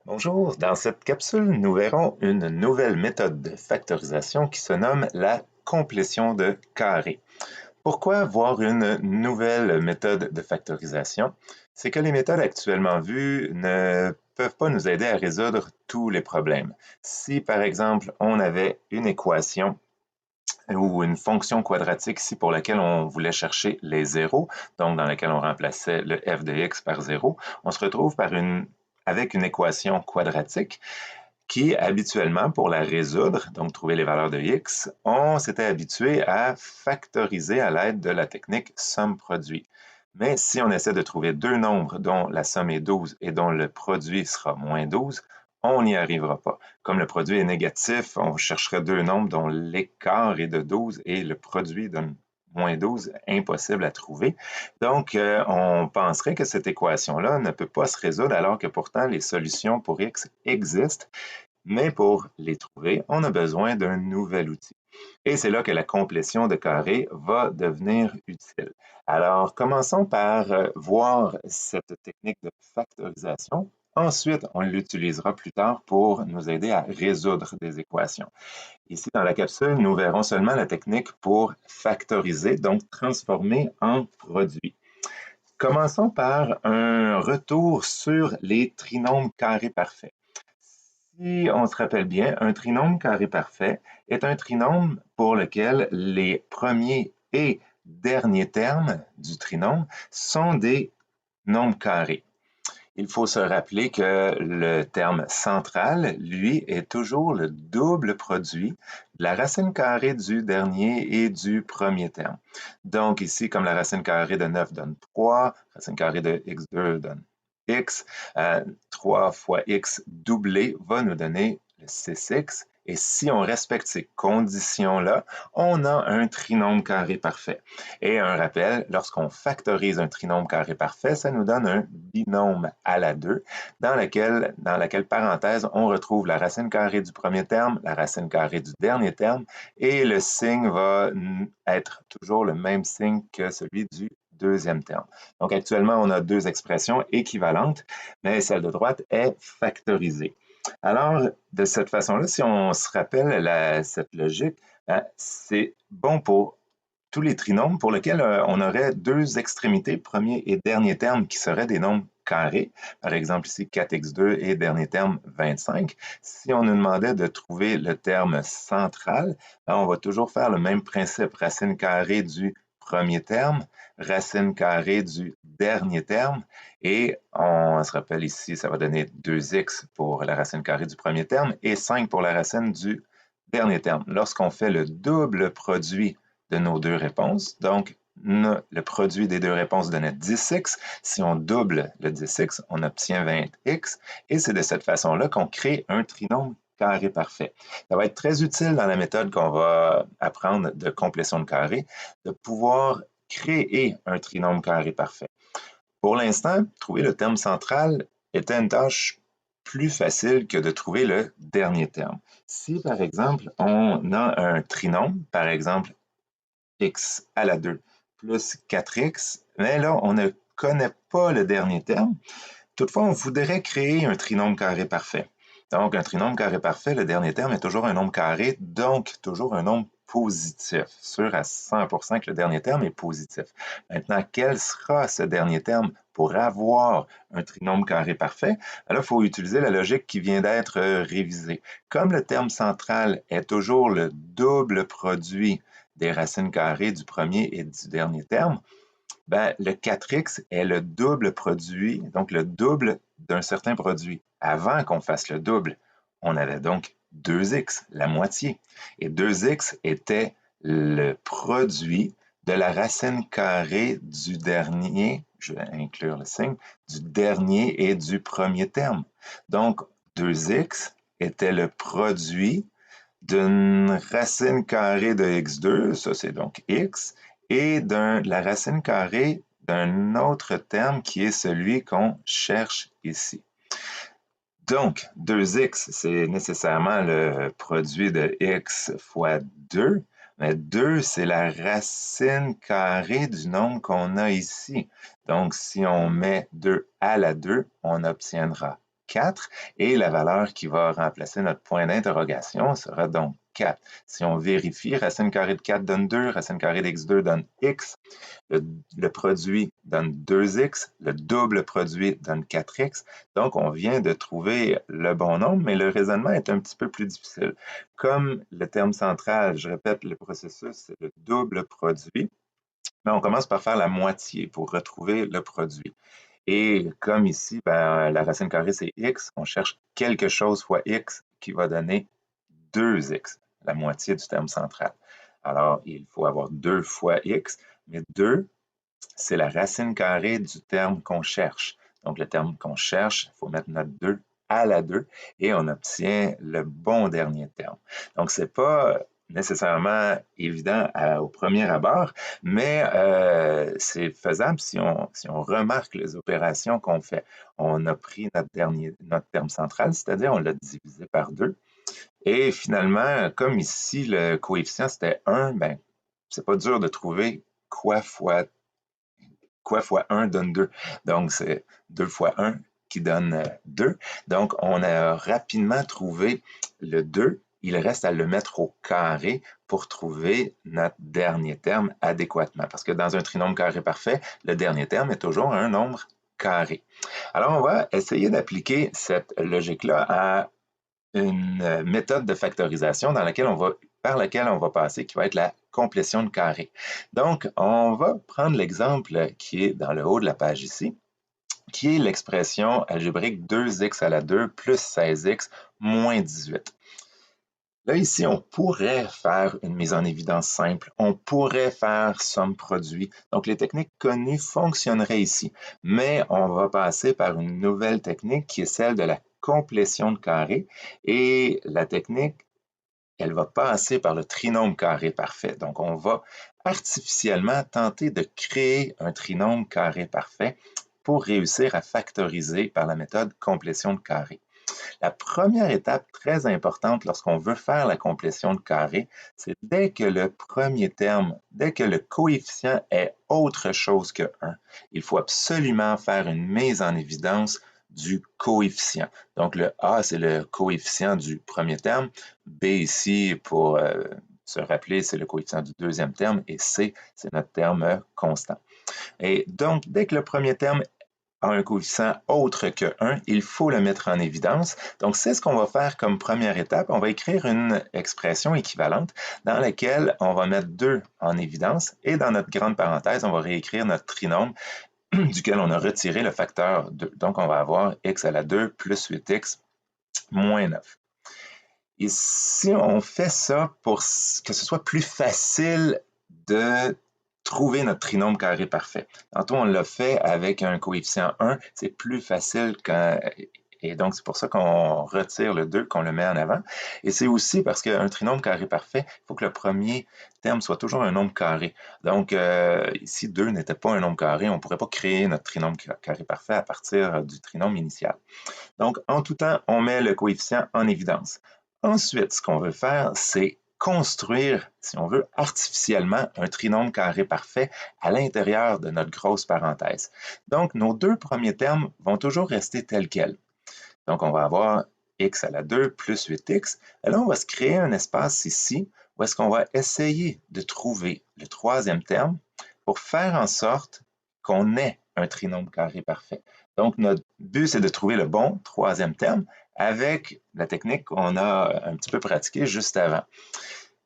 Bonjour, dans cette capsule, nous verrons une nouvelle méthode de factorisation qui se nomme la complétion de carré. Pourquoi voir une nouvelle méthode de factorisation? C'est que les méthodes actuellement vues ne peuvent pas nous aider à résoudre tous les problèmes. Si par exemple on avait une équation ou une fonction quadratique ici pour laquelle on voulait chercher les zéros, donc dans laquelle on remplaçait le f de x par 0, on se retrouve avec une équation quadratique qui, habituellement, pour la résoudre, donc trouver les valeurs de x, on s'était habitué à factoriser à l'aide de la technique somme-produit. Mais si on essaie de trouver deux nombres dont la somme est 12 et dont le produit sera moins 12, on n'y arrivera pas. Comme le produit est négatif, on chercherait deux nombres dont l'écart est de 12 et le produit donne moins 12, impossible à trouver. Donc, on penserait que cette équation-là ne peut pas se résoudre alors que pourtant les solutions pour x existent, mais pour les trouver, on a besoin d'un nouvel outil. Et c'est là que la complétion de carré va devenir utile. Alors, commençons par voir cette technique de factorisation. Ensuite, on l'utilisera plus tard pour nous aider à résoudre des équations. Ici, dans la capsule, nous verrons seulement la technique pour factoriser, donc transformer en produit. Commençons par un retour sur les trinômes carrés parfaits. Si on se rappelle bien, un trinôme carré parfait est un trinôme pour lequel les premiers et derniers termes du trinôme sont des nombres carrés. Il faut se rappeler que le terme central, lui, est toujours le double produit de la racine carrée du dernier et du premier terme. Donc ici, comme la racine carrée de 9 donne 3, racine carrée de x2 donne x, 3 fois x doublé va nous donner le 6x. Et si on respecte ces conditions-là, on a un trinôme carré parfait. Et un rappel, lorsqu'on factorise un trinôme carré parfait, ça nous donne un binôme à la 2, dans laquelle parenthèse, on retrouve la racine carrée du premier terme, la racine carrée du dernier terme, et le signe va être toujours le même signe que celui du deuxième terme. Donc actuellement, on a deux expressions équivalentes, mais celle de droite est factorisée. Alors, de cette façon-là, si on se rappelle cette logique, c'est bon pour tous les trinômes pour lesquels on aurait deux extrémités, premier et dernier terme, qui seraient des nombres carrés. Par exemple, ici, 4x2 et dernier terme, 25. Si on nous demandait de trouver le terme central, on va toujours faire le même principe. Racine carrée du premier terme, racine carrée du dernier terme, et on se rappelle ici, ça va donner 2x pour la racine carrée du premier terme et 5 pour la racine du dernier terme. Lorsqu'on fait le double produit de nos deux réponses, donc le produit des deux réponses donnait 10x. Si on double le 10x, on obtient 20x. Et c'est de cette façon-là qu'on crée un trinôme carré parfait. Ça va être très utile dans la méthode qu'on va apprendre de complétion de carré, de pouvoir créer un trinôme carré parfait. Pour l'instant, trouver le terme central était une tâche plus facile que de trouver le dernier terme. Si, par exemple, on a un trinôme, par exemple, x à la 2 plus 4x, mais là, on ne connaît pas le dernier terme. Toutefois, on voudrait créer un trinôme carré parfait. Donc, un trinôme carré parfait, le dernier terme est toujours un nombre carré, donc toujours un nombre positif, sûr à 100% que le dernier terme est positif. Maintenant, quel sera ce dernier terme pour avoir un trinôme carré parfait? Là, il faut utiliser la logique qui vient d'être révisée. Comme le terme central est toujours le double produit des racines carrées du premier et du dernier terme, ben, le 4x est le double produit, donc le double d'un certain produit. Avant qu'on fasse le double, on avait donc 2x, la moitié. Et 2x était le produit de la racine carrée du dernier, je vais inclure le signe, du dernier et du premier terme. Donc, 2x était le produit d'une racine carrée de x2, ça c'est donc x, et de la racine carrée d'un autre terme qui est celui qu'on cherche ici. Donc, 2x, c'est nécessairement le produit de x fois 2, mais 2, c'est la racine carrée du nombre qu'on a ici. Donc, si on met 2 à la 2, on obtiendra 4 et la valeur qui va remplacer notre point d'interrogation sera donc 4. Si on vérifie, racine carrée de 4 donne 2, racine carrée d'x2 donne x, le produit donne 2x, le double produit donne 4x. Donc, on vient de trouver le bon nombre, mais le raisonnement est un petit peu plus difficile. Comme le terme central, je répète, le processus, c'est le double produit, mais on commence par faire la moitié pour retrouver le produit. Et comme ici, ben, la racine carrée, c'est x, on cherche quelque chose fois x qui va donner 2x, la moitié du terme central. Alors, il faut avoir 2 fois x, mais 2, c'est la racine carrée du terme qu'on cherche. Donc, le terme qu'on cherche, il faut mettre notre 2 à la 2 et on obtient le bon dernier terme. Donc, ce n'est pas nécessairement évident au premier abord, mais c'est faisable si on remarque les opérations qu'on fait. On a pris notre terme central, c'est-à-dire on l'a divisé par 2. Et finalement, comme ici, le coefficient, c'était 1, ben, c'est pas dur de trouver quoi fois 1 donne 2. Donc, c'est 2 fois 1 qui donne 2. Donc, on a rapidement trouvé le 2. Il reste à le mettre au carré pour trouver notre dernier terme adéquatement. Parce que dans un trinôme carré parfait, le dernier terme est toujours un nombre carré. Alors, on va essayer d'appliquer cette logique-là à une méthode de factorisation par laquelle on va passer, qui va être la complétion de carré. Donc, on va prendre l'exemple qui est dans le haut de la page ici, qui est l'expression algébrique 2x à la 2 plus 16x moins 18. Là, ici, on pourrait faire une mise en évidence simple. On pourrait faire somme-produit. Donc, les techniques connues fonctionneraient ici. Mais on va passer par une nouvelle technique qui est celle de la complétion de carré. Et la technique, elle va passer par le trinôme carré parfait. Donc, on va artificiellement tenter de créer un trinôme carré parfait pour réussir à factoriser par la méthode complétion de carré. La première étape très importante lorsqu'on veut faire la complétion de carré, c'est dès que le premier terme, dès que le coefficient est autre chose que 1, il faut absolument faire une mise en évidence du coefficient. Donc, le A, c'est le coefficient du premier terme. B, ici, pour se rappeler, c'est le coefficient du deuxième terme. Et C, c'est notre terme constant. Et donc, dès que le premier terme a un coefficient autre que 1, il faut le mettre en évidence. Donc, c'est ce qu'on va faire comme première étape. On va écrire une expression équivalente dans laquelle on va mettre 2 en évidence et dans notre grande parenthèse, on va réécrire notre trinôme duquel on a retiré le facteur 2. Donc, on va avoir x à la 2 plus 8x moins 9. Et si on fait ça pour que ce soit plus facile de trouver notre trinôme carré parfait. Tantôt, on l'a fait avec un coefficient 1, c'est plus facile et donc c'est pour ça qu'on retire le 2, qu'on le met en avant. Et c'est aussi parce qu'un trinôme carré parfait, il faut que le premier terme soit toujours un nombre carré. Donc ici, 2 n'était pas un nombre carré, on ne pourrait pas créer notre trinôme carré parfait à partir du trinôme initial. Donc, en tout temps, on met le coefficient en évidence. Ensuite, ce qu'on veut faire, c'est construire, si on veut, artificiellement un trinôme carré parfait à l'intérieur de notre grosse parenthèse. Donc, nos deux premiers termes vont toujours rester tels quels. Donc, on va avoir x à la 2 plus 8x. Et là, on va se créer un espace ici où est-ce qu'on va essayer de trouver le troisième terme pour faire en sorte qu'on ait un trinôme carré parfait. Donc, notre but, c'est de trouver le bon troisième terme avec la technique qu'on a un petit peu pratiquée juste avant.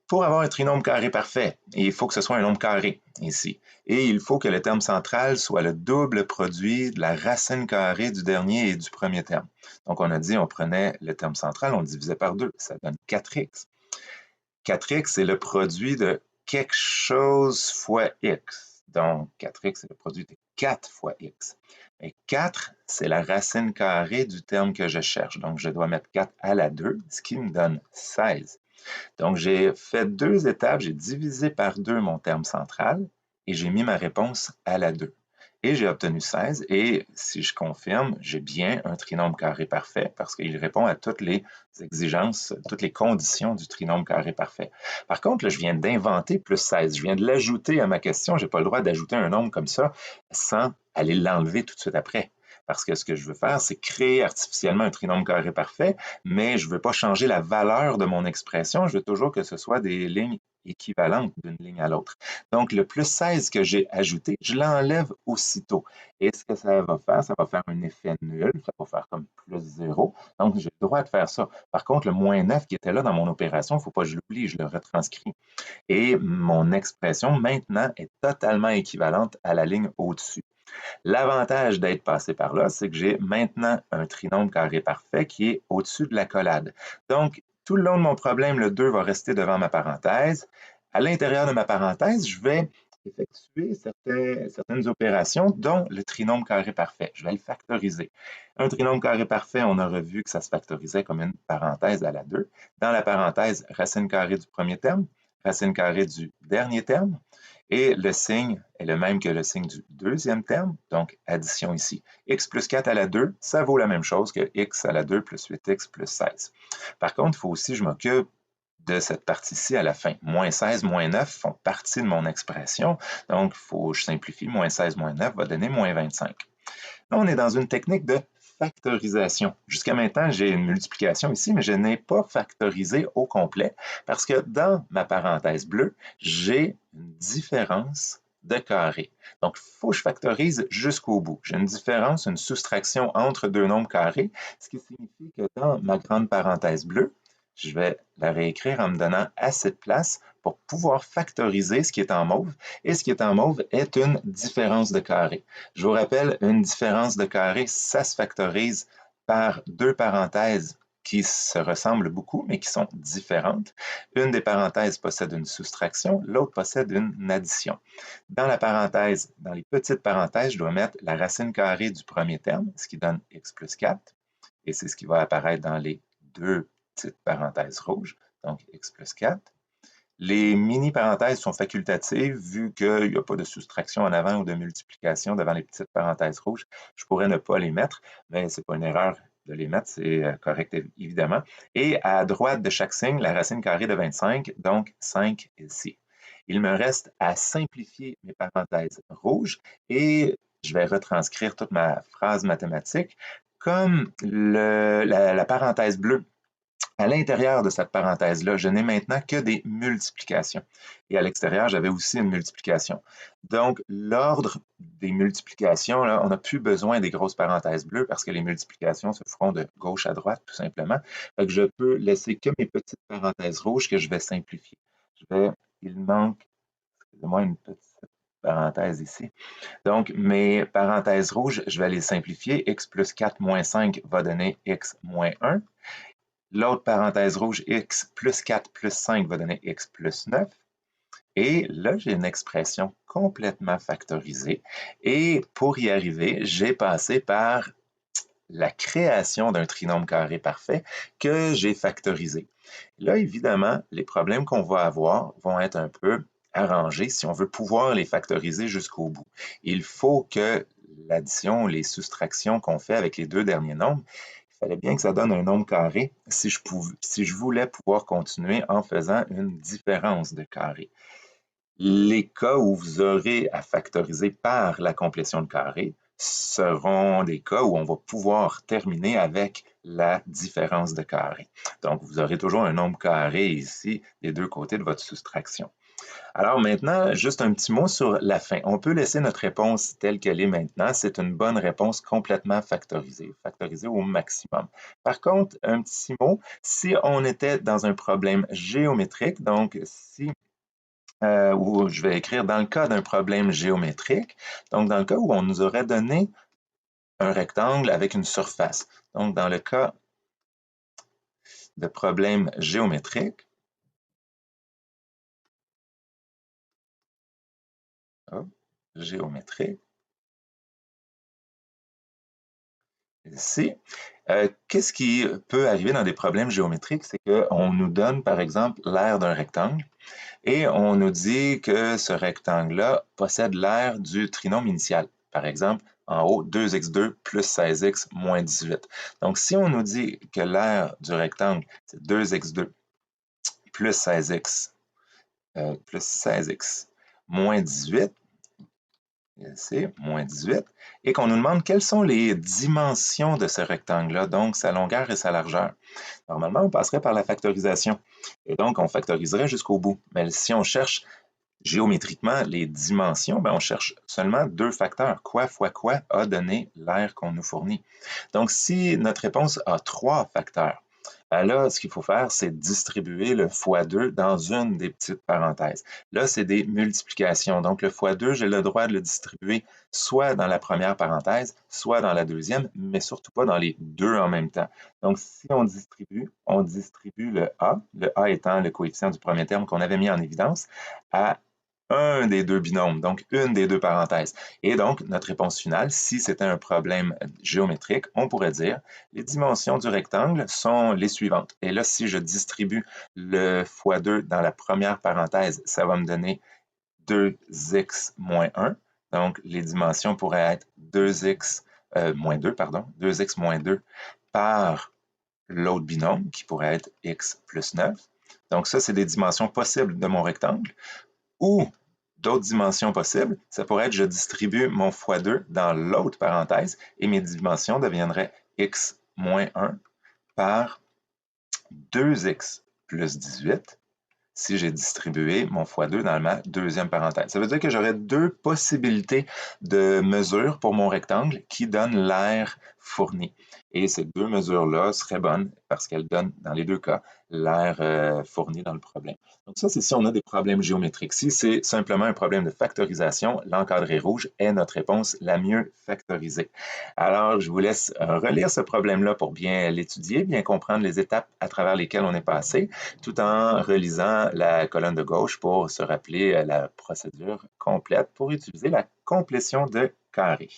Pour avoir un trinôme carré parfait, il faut que ce soit un nombre carré ici. Et il faut que le terme central soit le double produit de la racine carrée du dernier et du premier terme. Donc, on a dit, on prenait le terme central, on le divisait par 2, ça donne 4x. 4x, c'est le produit de quelque chose fois x. Donc, 4x, c'est le produit de 4 fois x. Et 4, c'est la racine carrée du terme que je cherche. Donc, je dois mettre 4 à la 2, ce qui me donne 16. Donc, j'ai fait 2 étapes, j'ai divisé par 2 mon terme central et j'ai mis ma réponse à la 2. Et j'ai obtenu 16 et si je confirme, j'ai bien un trinôme carré parfait parce qu'il répond à toutes les exigences, toutes les conditions du trinôme carré parfait. Par contre, là, je viens d'inventer plus 16, je viens de l'ajouter à ma question, je n'ai pas le droit d'ajouter un nombre comme ça sans aller l'enlever tout de suite après. Parce que ce que je veux faire, c'est créer artificiellement un trinôme carré parfait, mais je ne veux pas changer la valeur de mon expression. Je veux toujours que ce soit des lignes équivalentes d'une ligne à l'autre. Donc, le plus 16 que j'ai ajouté, je l'enlève aussitôt. Et ce que ça va faire un effet nul. Ça va faire comme plus 0. Donc, j'ai le droit de faire ça. Par contre, le moins 9 qui était là dans mon opération, il ne faut pas que je l'oublie, je le retranscris. Et mon expression maintenant est totalement équivalente à la ligne au-dessus. L'avantage d'être passé par là, c'est que j'ai maintenant un trinôme carré parfait qui est au-dessus de l'accolade. Donc, tout le long de mon problème, le 2 va rester devant ma parenthèse. À l'intérieur de ma parenthèse, je vais effectuer certaines opérations, dont le trinôme carré parfait. Je vais le factoriser. Un trinôme carré parfait, on a revu que ça se factorisait comme une parenthèse à la 2. Dans la parenthèse, racine carrée du premier terme, racine carrée du dernier terme, et le signe est le même que le signe du deuxième terme, donc addition ici. X plus 4 à la 2, ça vaut la même chose que X à la 2 plus 8X plus 16. Par contre, il faut aussi que je m'occupe de cette partie-ci à la fin. Moins 16, moins 9 font partie de mon expression, donc il faut que je simplifie. Moins 16, moins 9 va donner moins 25. Là, on est dans une technique de factorisation. Jusqu'à maintenant, j'ai une multiplication ici, mais je n'ai pas factorisé au complet parce que dans ma parenthèse bleue, j'ai une différence de carré. Donc, il faut que je factorise jusqu'au bout. J'ai une différence, une soustraction entre deux nombres carrés, ce qui signifie que dans ma grande parenthèse bleue, je vais la réécrire en me donnant assez de place pour pouvoir factoriser ce qui est en mauve. Et ce qui est en mauve est une différence de carré. Je vous rappelle, une différence de carré, ça se factorise par deux parenthèses qui se ressemblent beaucoup, mais qui sont différentes. Une des parenthèses possède une soustraction, l'autre possède une addition. Dans la parenthèse, dans les petites parenthèses, je dois mettre la racine carrée du premier terme, ce qui donne x plus 4, et c'est ce qui va apparaître dans les deux petites parenthèses rouges, donc x plus 4. Les mini-parenthèses sont facultatives vu qu'il n'y a pas de soustraction en avant ou de multiplication devant les petites parenthèses rouges. Je pourrais ne pas les mettre, mais ce n'est pas une erreur de les mettre, c'est correct évidemment. Et à droite de chaque signe, la racine carrée de 25, donc 5 ici. Il me reste à simplifier mes parenthèses rouges et je vais retranscrire toute ma phrase mathématique comme la parenthèse bleue. À l'intérieur de cette parenthèse-là, je n'ai maintenant que des multiplications. Et à l'extérieur, j'avais aussi une multiplication. Donc, l'ordre des multiplications, là, on n'a plus besoin des grosses parenthèses bleues parce que les multiplications se feront de gauche à droite, tout simplement. Donc, je peux laisser que mes petites parenthèses rouges que je vais simplifier. Il manque, excusez-moi, une petite parenthèse ici. Donc, mes parenthèses rouges, je vais les simplifier. X plus 4 moins 5 va donner X moins 1. L'autre parenthèse rouge, x plus 4 plus 5 va donner x plus 9. Et là, j'ai une expression complètement factorisée. Et pour y arriver, j'ai passé par la création d'un trinôme carré parfait que j'ai factorisé. Là, évidemment, les problèmes qu'on va avoir vont être un peu arrangés si on veut pouvoir les factoriser jusqu'au bout. Il faut que l'addition, les soustractions qu'on fait avec les deux derniers nombres, il fallait bien que ça donne un nombre carré si je voulais pouvoir continuer en faisant une différence de carré. Les cas où vous aurez à factoriser par la complétion de carré seront des cas où on va pouvoir terminer avec la différence de carré. Donc, vous aurez toujours un nombre carré ici des deux côtés de votre soustraction. Alors maintenant, juste un petit mot sur la fin. On peut laisser notre réponse telle qu'elle est maintenant. C'est une bonne réponse complètement factorisée au maximum. Par contre, un petit mot, si on était dans un problème géométrique, donc si où je vais écrire dans le cas d'un problème géométrique, donc dans le cas où on nous aurait donné un rectangle avec une surface. Donc dans le cas de problème géométrique, hop, géométrique, ici, qu'est-ce qui peut arriver dans des problèmes géométriques? C'est qu'on nous donne, par exemple, l'aire d'un rectangle et on nous dit que ce rectangle-là possède l'aire du trinôme initial. Par exemple, en haut, 2x2 plus 16x moins 18. Donc, si on nous dit que l'aire du rectangle, c'est 2x2 plus 16x moins 18, c'est moins 18, et qu'on nous demande quelles sont les dimensions de ce rectangle-là, donc sa longueur et sa largeur. Normalement, on passerait par la factorisation, et donc on factoriserait jusqu'au bout. Mais si on cherche géométriquement les dimensions, ben on cherche seulement deux facteurs. Quoi fois quoi a donné l'aire qu'on nous fournit. Donc, si notre réponse a trois facteurs, ben là, ce qu'il faut faire, c'est distribuer le x2 dans une des petites parenthèses. Là, c'est des multiplications. Donc, le x2, j'ai le droit de le distribuer soit dans la première parenthèse, soit dans la deuxième, mais surtout pas dans les deux en même temps. Donc, si on distribue le A étant le coefficient du premier terme qu'on avait mis en évidence, à un des deux binômes, donc une des deux parenthèses. Et donc, notre réponse finale, si c'était un problème géométrique, on pourrait dire les dimensions du rectangle sont les suivantes. Et là, si je distribue le x2 dans la première parenthèse, ça va me donner 2x moins 1. Donc, les dimensions pourraient être 2x moins 2, pardon, 2x moins 2 par l'autre binôme, qui pourrait être x plus 9. Donc, ça, c'est des dimensions possibles de mon rectangle. Ou d'autres dimensions possibles, ça pourrait être je distribue mon x2 dans l'autre parenthèse et mes dimensions deviendraient x moins 1 par 2x plus 18 si j'ai distribué mon x2 dans ma deuxième parenthèse. Ça veut dire que j'aurais deux possibilités de mesure pour mon rectangle qui donnent l'aire fournie. Et ces deux mesures-là seraient bonnes parce qu'elles donnent, dans les deux cas, l'aire fournie dans le problème. Donc ça, c'est si on a des problèmes géométriques. Si c'est simplement un problème de factorisation, l'encadré rouge est notre réponse la mieux factorisée. Alors, je vous laisse relire ce problème-là pour bien l'étudier, bien comprendre les étapes à travers lesquelles on est passé, tout en relisant la colonne de gauche pour se rappeler la procédure complète pour utiliser la complétion de carré.